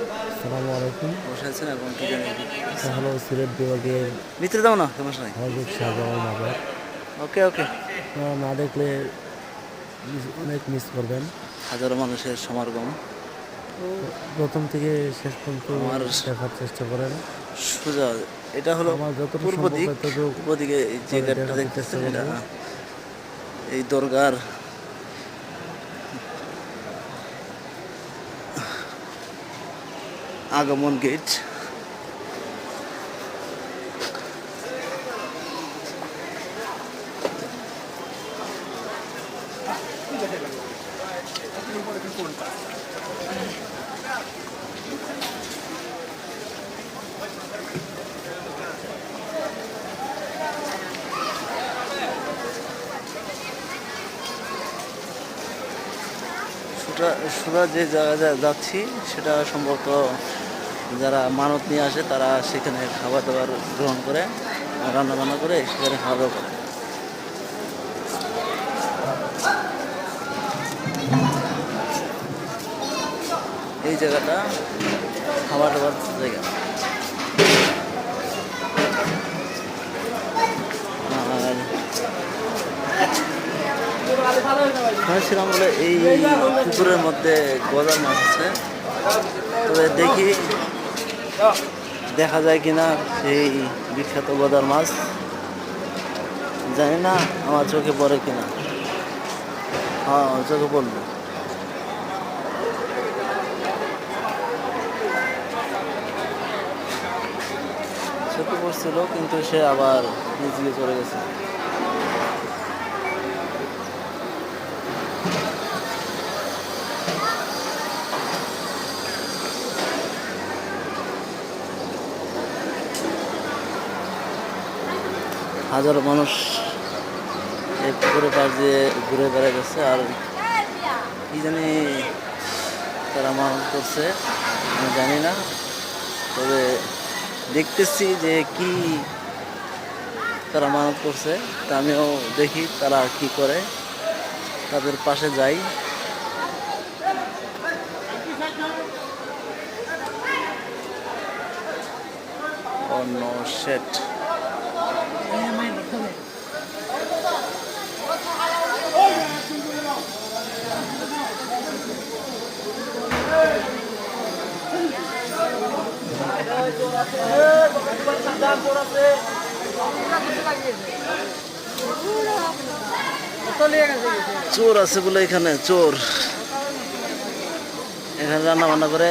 আসসালামু আলাইকুম। বসে আছেন এখন কি জানি এটা হলো সিলেট বিভাগের ভিতরে যাও না সমস্যা নাই। হজরত শাহজালাল মাজার। ওকে ওকে। আপনারা না দেখলে অনেক মিস করবেন। হাজারো মানুষের সমাগম। তো প্রথম থেকে শেষ পর্যন্ত আমার দেখার চেষ্টা করেন। সোজা এটা হলো আমার যতটুকু পূর্ব সম্ভব দিক। ততটুকু পূর্ব দিকে এই যে করে গেটটা দেখাতে চেষ্টা দেখতেছেন করব। এটা এই দরগার আগমন গেট। সোজা যে জায়গায় যাচ্ছি সেটা সম্ভবত যারা মানত নিয়ে আসে তারা সেখানে খাবার দাবার গ্রহণ করে, রান্না বান্না করে সেখানে খাওয়া দাওয়া করে। এই জায়গাটা খাবার দাবার জায়গা। আর শুনেছিলাম বলে এই পুকুরের মধ্যে গজার মাছ আছে, তবে দেখি দেখা যায় কিনা সেই বিখ্যাত গজার মাছ। জানি না আমার চোখে পড়ে কিনা। হ্যাঁ চোখে পড়লো। চোখে পড়ছিল কিন্তু সে আবার নিচে চলে গেছে। হাজারো মানুষ এই পুকুরের পাশ দিয়ে ঘুরে বেড়াইতেছে। আর কি জানি তারা মানত করছে আমি জানি না, তবে দেখতেছি যে কি তারা মানত করছে। তা আমিও দেখি তারা কি করে, তাদের পাশে যাই। অন্য সেট চোর আছে বলে এখানে চোর এখানে রান্না বান্না করে